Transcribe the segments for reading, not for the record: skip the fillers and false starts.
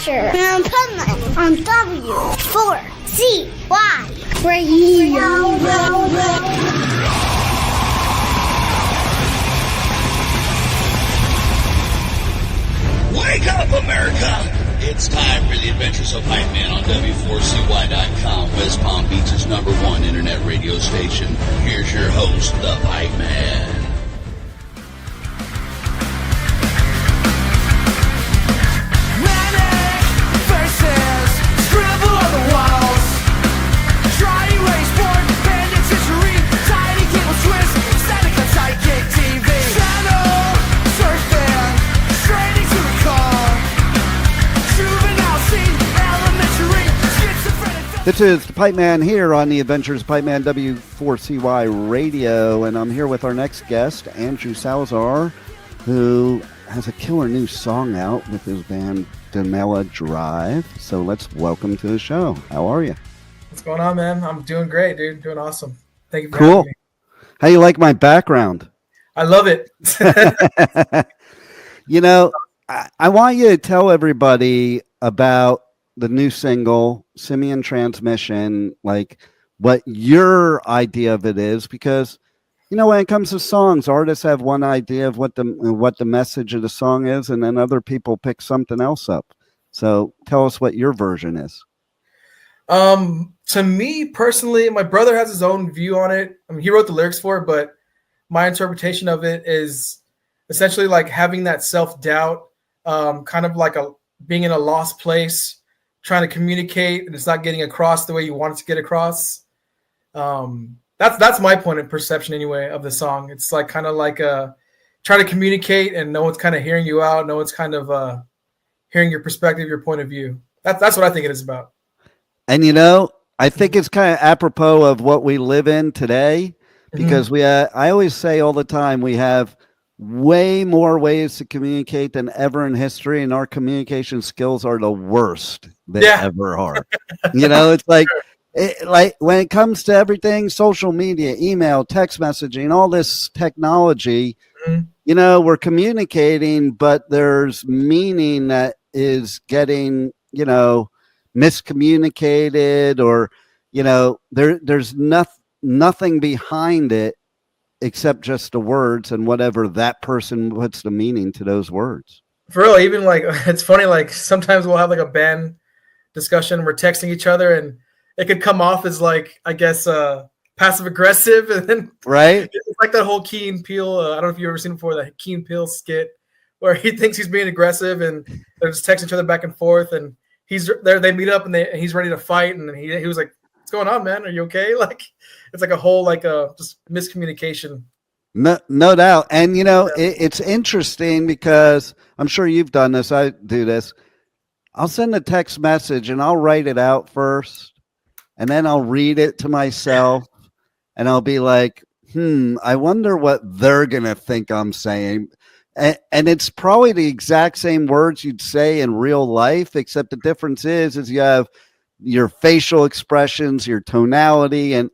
adventure and Pipeman on W4CY Radio. Wake up, America! It's time for the adventures of Pipeman on W4CY.com, West Palm Beach's #1 internet radio station. Here's your host, the Pipeman. This is the Pipeman here on the Adventures of Pipeman W4CY Radio, and I'm here with our next guest, Andrew Salazar, who has a killer new song out with his band Donella Drive. So let's welcome to the show. How are you? What's going on, man? I'm doing great, dude. Doing awesome. Thank you for having me. How you like my background? I love it. You know, I want you to tell everybody about the new single, Simian Transmission, like what your idea of it is, because, you know, when it comes to songs, artists have one idea of what the message of the song is, and then other people pick something else up. So tell us what your version is. To me personally, my brother has his own view on it. I mean, he wrote the lyrics for it, but my interpretation of it is essentially like having that self-doubt, kind of like being in a lost place, trying to communicate, and it's not getting across the way you want it to get across. That's my point of perception anyway of the song. It's like kind of like trying to communicate, and no one's kind of hearing you out. No one's kind of hearing your perspective, your point of view. That's what I think it is about. And you know, I think it's kind of apropos of what we live in today, because I always say all the time, we have way more ways to communicate than ever in history, and our communication skills are the worst they ever are. You know, it's like when it comes to everything, social media, email, text messaging, all this technology, you know, we're communicating, but there's meaning that is getting, you know, miscommunicated, or, you know, there's nothing behind it except just the words and whatever that person puts the meaning to those words. For real, even like, it's funny, like sometimes we'll have like a band discussion, we're texting each other, and it could come off as like, I guess, passive aggressive, and then right, it's like that whole Key and Peele. I don't know if you've ever seen before, that Key and Peele skit where he thinks he's being aggressive, and they're just texting each other back and forth, and he's there. They meet up, and he's ready to fight, and he was like, "What's going on, man? Are you okay?" Like, it's like a whole just miscommunication. No doubt. And, you know, it's interesting because I'm sure you've done this. I do this. I'll send a text message and I'll write it out first, and then I'll read it to myself, and I'll be like, I wonder what they're going to think I'm saying. And it's probably the exact same words you'd say in real life, except the difference is you have your facial expressions, your tonality, and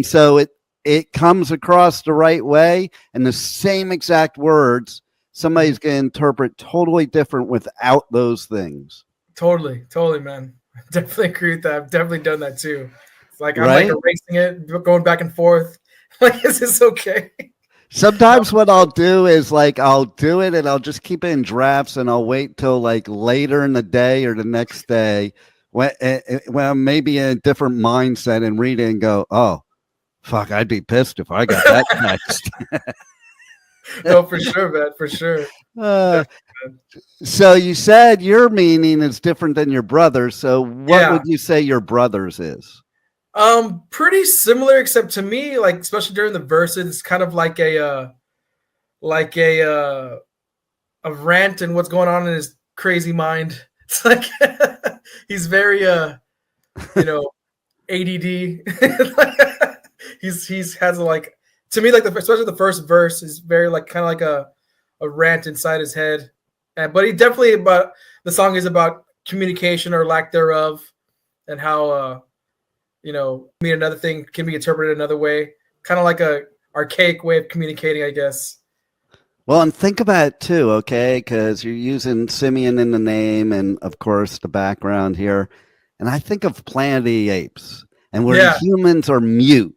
so it comes across the right way, and the same exact words somebody's going to interpret totally different without those things. Totally, man. I definitely agree with that. I've definitely done that too. It's like I'm like erasing it, going back and forth. Like, is this okay? Sometimes what I'll do is like I'll do it and I'll just keep it in drafts, and I'll wait till like later in the day or the next day when I'm maybe in a different mindset and read it and go, oh, fuck, I'd be pissed if I got that next. No, for sure, man, for sure. So you said your meaning is different than your brother's. So what would you say your brother's is? Pretty similar, except to me, like especially during the verses, it's kind of like a rant and what's going on in his crazy mind. It's like he's very you know, ADD. He's has like, to me, like especially the first verse is very like kind of like a rant inside his head, but he definitely the song is about communication or lack thereof, and how you know, mean another thing can be interpreted another way, kind of like a archaic way of communicating, I guess. Well, and think about it too, okay? Because you're using Simian in the name and, of course, the background here. And I think of Planet of the Apes, and where the Yeah, humans are mute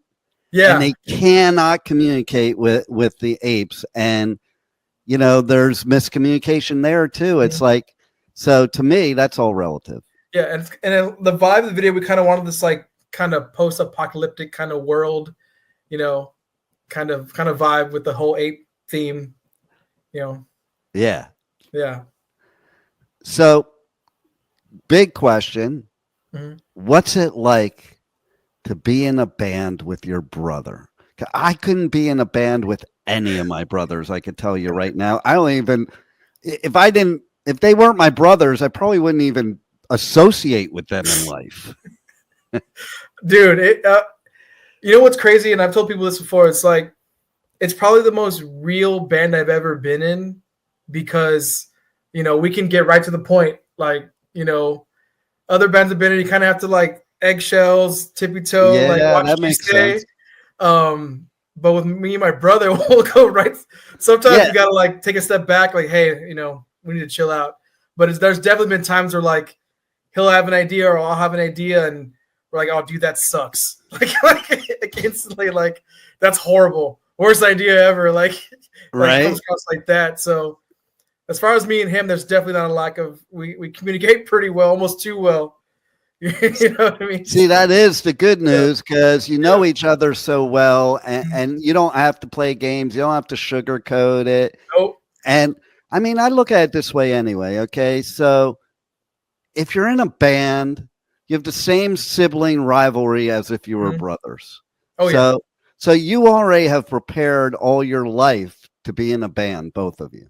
and yeah, they cannot communicate with the apes. And, there's miscommunication there too. It's like, so to me, that's all relative. yeah. And the vibe of the video, we kind of wanted this like kind of post-apocalyptic kind of world, kind of vibe with the whole ape theme, Yeah. Yeah. So, big question. Mhm. What's it like to be in a band with your brother? I couldn't be in a band with any of my brothers. I could tell you right now. I don't even, if they weren't my brothers, I probably wouldn't even associate with them in life. Dude, you know what's crazy? And I've told people this before. It's like, it's probably the most real band I've ever been in because, we can get right to the point. Like, other bands have been in, you kind of have to like eggshells, tippy toe, like Yeah, watch that you makes stay. sense. But with me and my brother, we'll go right. Sometimes Yeah. you gotta like take a step back, like, hey, we need to chill out. But there's definitely been times where like he'll have an idea or I'll have an idea, and we're like, oh, dude, that sucks. Like instantly, like that's horrible, worst idea ever. Like Right. it comes across like that. So as far as me and him, there's definitely not a lack of we communicate pretty well, almost too well. You know what I mean? See, that is the good news because you know each other so well, and you don't have to play games. You don't have to sugarcoat it. Nope. And I mean, I look at it this way anyway. Okay. So if you're in a band, you have the same sibling rivalry as if you were brothers. Oh, yeah. So you already have prepared all your life to be in a band, both of you.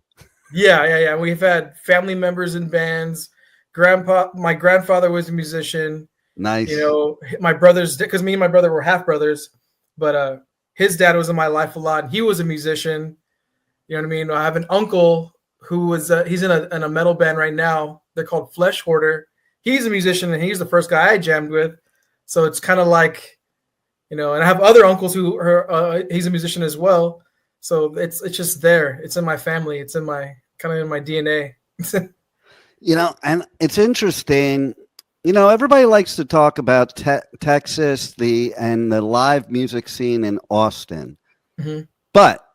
Yeah. We've had family members in bands. My grandfather was a musician. Nice. My brothers, because me and my brother were half brothers, but his dad was in my life a lot, and he was a musician. You know what I mean? I have an uncle who was he's in a metal band right now. They're called Flesh Hoarder. He's a musician, and he's the first guy I jammed with. So it's kind of like, and I have other uncles who are he's a musician as well. So it's just there. It's in my family. It's in my DNA. And it's interesting. Everybody likes to talk about Texas, the live music scene in Austin. Mm-hmm. But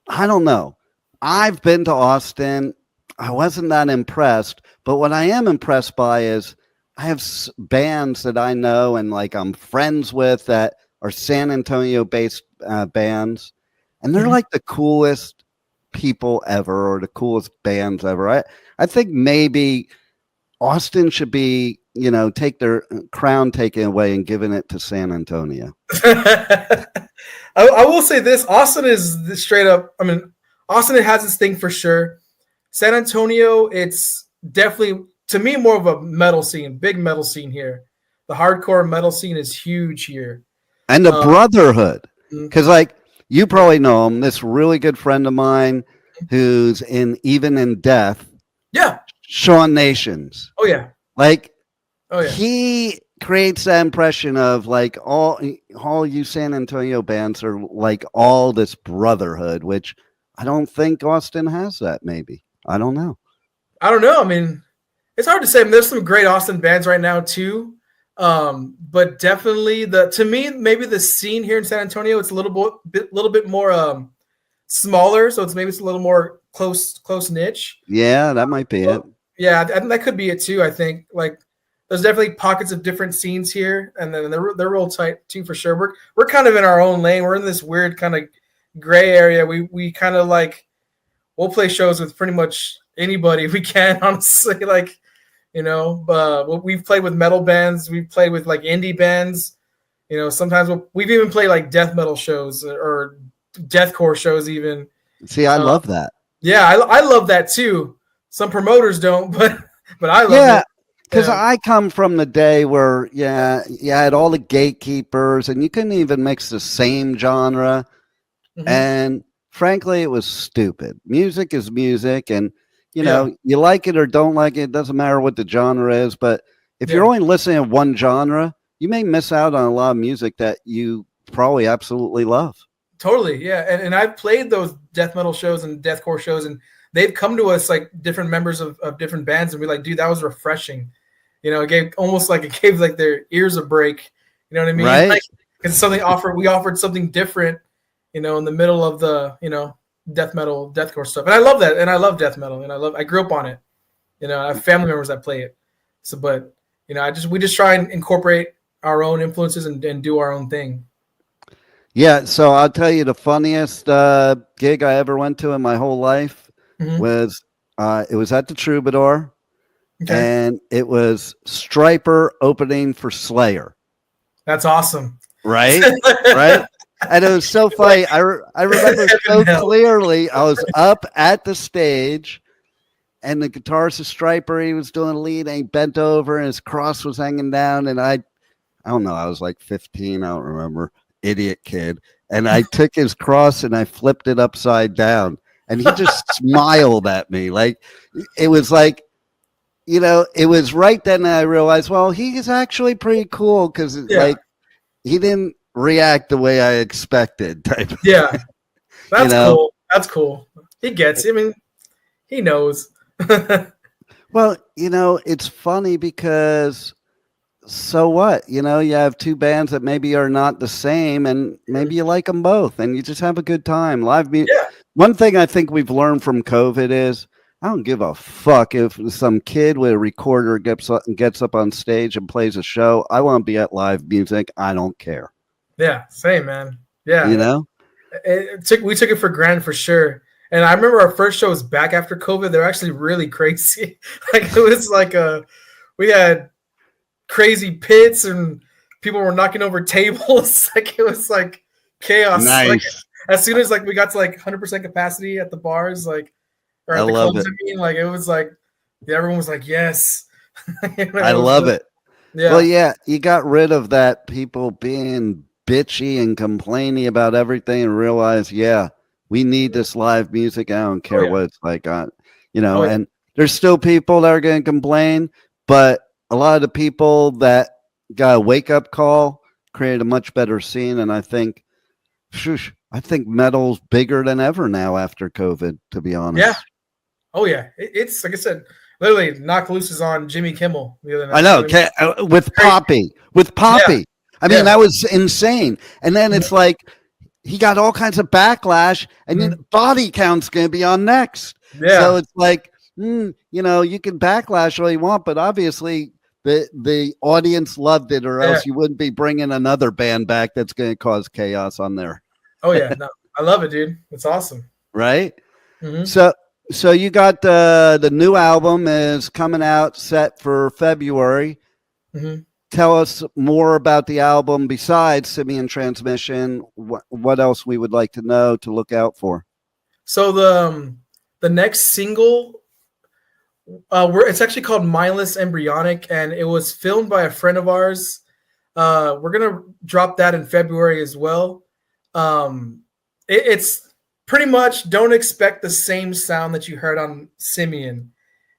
I don't know. I've been to Austin. I wasn't that impressed. But what I am impressed by is I have bands that I know and like I'm friends with that are San Antonio-based bands. And they're like the coolest people ever, or the coolest bands ever. I think maybe Austin should be, take their crown taken away and giving it to San Antonio. I will say this: Austin is straight up. I mean, Austin has its thing for sure. San Antonio, it's definitely to me more of a metal scene, big metal scene here. The hardcore metal scene is huge here, and the brotherhood, because like you probably know him. This really good friend of mine who's Even in Death. Yeah. Sean Nations. Oh yeah. He creates that impression of like all you San Antonio bands are like all this brotherhood, which I don't think Austin has that. Maybe. I don't know. I mean, it's hard to say. I mean, there's some great Austin bands right now too. But definitely to me, maybe the scene here in San Antonio, it's a little bit more smaller. So it's a little more close niche. Yeah, that might be it. Yeah, I think that could be it too. I think like there's definitely pockets of different scenes here, and then they're real tight too for sure. We're kind of in our own lane. We're in this weird kind of gray area. We kind of like we'll play shows with pretty much anybody we can, honestly. Like, we've played with metal bands, we've played with like indie bands. Sometimes we've even played like death metal shows or deathcore shows even. See, I love that. Yeah, I love that too. Some promoters don't, but I love it. Because I come from the day where, you had all the gatekeepers and you couldn't even mix the same genre. Mm-hmm. And frankly, it was stupid. Music is music. And, you like it or don't like it. It doesn't matter what the genre is. But if you're only listening to one genre, you may miss out on a lot of music that you probably absolutely love. Totally, yeah. And I've played those death metal shows and deathcore shows, and they've come to us like different members of different bands, and we're like, dude, that was refreshing. You know, it gave like their ears a break. You know what I mean? Right. Like, because we offered something different, you know, in the middle of the, you know, death metal, deathcore stuff. And I love that. And I love death metal. And I grew up on it. You know, I have family members that play it. So, but, you know, we just try and incorporate our own influences and do our own thing. Yeah. So I'll tell you the funniest gig I ever went to in my whole life was, it was at the Troubadour. Okay. And it was Striper opening for Slayer. That's awesome. Right? Right? And it was so funny. I remember so clearly. I was up at the stage, and the guitarist of Striper, he was doing a lead, and he bent over, and his cross was hanging down. And I don't know, I was like 15. I don't remember. Idiot kid. And I took his cross, and I flipped it upside down. And he just smiled at me. Like, it was like, you know, it was right then that I realized, well, he is actually pretty cool because like he didn't react the way I expected. Yeah, that's cool. That's cool. He gets. I mean, he knows. Well, you know, it's funny because so what? You know, you have two bands that maybe are not the same, and maybe you like them both, and you just have a good time. Live music. Yeah. One thing I think we've learned from COVID is, I don't give a fuck if some kid with a recorder gets up on stage and plays a show. I want to be at live music. I don't care. Yeah, same, man. Yeah. You know? We took it for granted for sure. And I remember our first shows back after COVID, they're actually really crazy. Like, it was like we had crazy pits and people were knocking over tables. Like, it was like chaos. Nice. Like, as soon as like we got to like 100% capacity at the bars, like, or at the clubs, like, it was like, everyone was like, yes. You know, I love it. Yeah. Well, yeah, you got rid of that people being bitchy and complaining about everything and realize, yeah, we need this live music. I don't care what it's like, you know, and there's still people that are going to complain, but a lot of the people that got a wake up call created a much better scene. And I think metal's bigger than ever now after COVID, to be honest. Yeah. Oh yeah. It's like I said, literally Knock Loose is on Jimmy Kimmel the other night. I know. With Poppy. Yeah. I mean, that was insane. And then it's like, he got all kinds of backlash, and then Body Count's going to be on next. Yeah. So it's like, you know, you can backlash all you want, but obviously the audience loved it, or else you wouldn't be bringing another band back that's going to cause chaos on there. Oh yeah, no, I love it, dude. It's awesome. Right? Mm-hmm. So you got the new album is coming out, set for February. Mm-hmm. Tell us more about the album besides Simian Transmission. What else we would like to know to look out for? So the next single, it's actually called Mindless Embryonic, and it was filmed by a friend of ours. We're gonna drop that in February as well. It's pretty much, don't expect the same sound that you heard on Simian.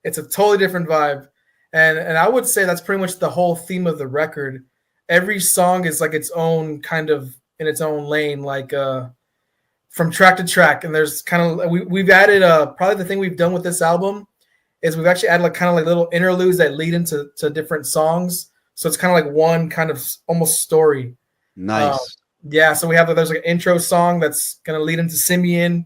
It's a totally different vibe. And I would say that's pretty much the whole theme of the record. Every song is like its own kind of in its own lane, like from track to track. And there's kind of we've added probably the thing we've done with this album is we've actually added like kind of like little interludes that lead into different songs. So it's kind of like one kind of almost story. Nice. Yeah. So there's like an intro song that's gonna lead into Simian,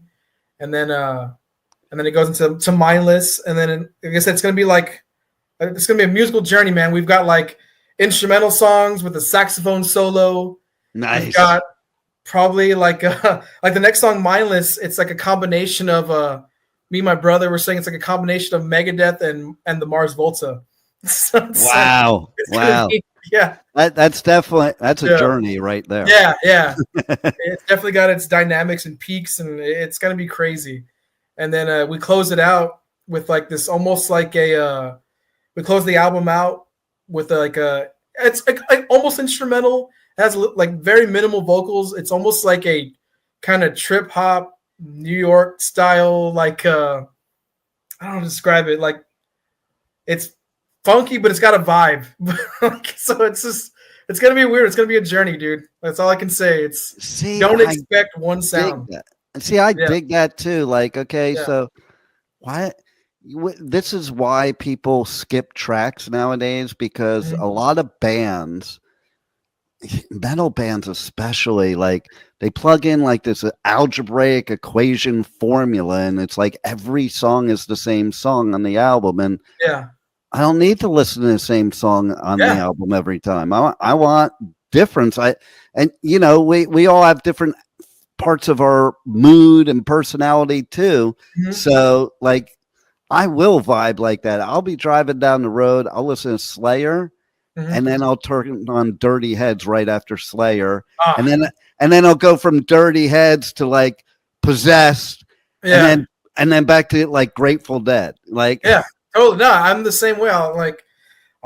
and then it goes into Mindless, and then like I said, it's gonna be a musical journey, man. We've got like instrumental songs with a saxophone solo. Nice. We've got probably like the next song, Mindless. It's like a combination of me and my brother were saying it's like a combination of Megadeth and the Mars Volta. Wow. Yeah. That's a journey right there. Yeah. It's definitely got its dynamics and peaks, and it's gonna be crazy. And then we close it out with like this almost like we close the album out with it's like almost instrumental. It has like very minimal vocals. It's almost like a kind of trip hop New York style, like I don't know how to describe it. Like, it's funky, but it's got a vibe. So it's just, It's gonna be weird. It's gonna be a journey, dude. That's all I can say. Don't expect one sound. See, I dig that too. Like, okay, so why? This is why people skip tracks nowadays, because a lot of bands, metal bands especially, like they plug in like this algebraic equation formula, and it's like every song is the same song on the album, and I don't need to listen to the same song on the album every time. I want difference. We all have different parts of our mood and personality too. So like I will vibe like that. I'll be driving down the road, I'll listen to Slayer, and then I'll turn on Dirty Heads right after Slayer, and then I'll go from Dirty Heads to like Possessed, and then back to like Grateful Dead. Like totally. No, I'm the same way. I'll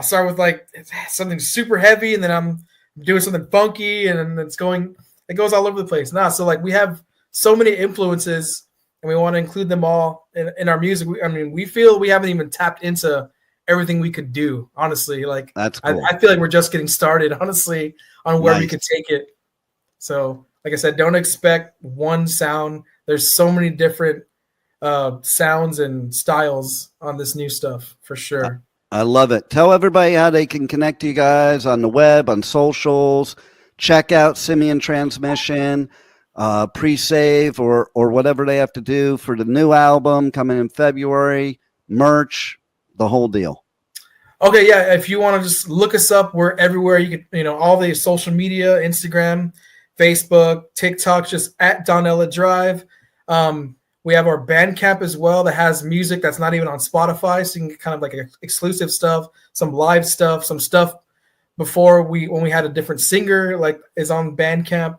start with like something super heavy, and then I'm doing something funky, and it goes all over the place. So like we have so many influences, and we want to include them all in our music. We feel we haven't even tapped into everything we could do, honestly. Like that's cool. I feel like we're just getting started, honestly, on where we could take it. So like I said, don't expect one sound. There's so many different sounds and styles on this new stuff, for sure. I love it. Tell everybody how they can connect to you guys on the web, on socials. Check out Simian Transmission, pre-save or whatever they have to do for the new album coming in February, merch, the whole deal. Okay, yeah. If you want to just look us up, we're everywhere. You can, all the social media, Instagram, Facebook, TikTok, just at Donella Drive. We have our Bandcamp as well that has music that's not even on Spotify, so you can get kind of like exclusive stuff, some live stuff, some stuff before when we had a different singer like is on Bandcamp.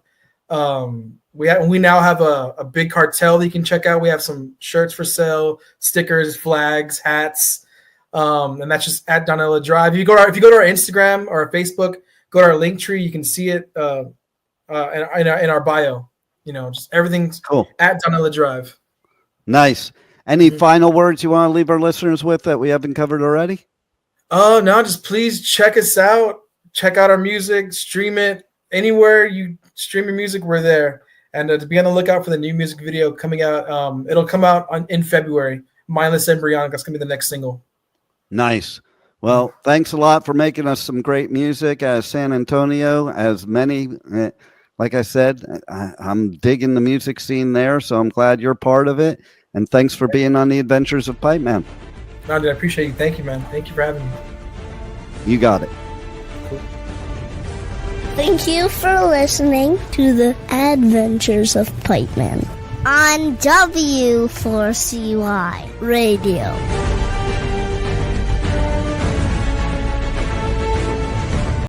We now have a big cartel that you can check out. We have some shirts for sale, stickers, flags, hats, and that's just at Donella Drive. If you go to our Instagram or our Facebook, go to our link tree, you can see it in our bio. Just everything's cool at Donella Drive. Nice. Any final words you want to leave our listeners with that we haven't covered already? No, just please check us out. Check out our music, stream it anywhere you stream your music. We're there, and to be on the lookout for the new music video coming out. It'll come out in February. Mindless Embryonic. That's gonna be the next single. Nice. Well, thanks a lot for making us some great music as San Antonio. As many, like I said, I'm digging the music scene there, so I'm glad you're part of it. And thanks for being on the Adventures of Pipeman. No, dude, I appreciate you. Thank you, man. Thank you for having me. You got it. Cool. Thank you for listening to the Adventures of Pipeman on W4CY Radio.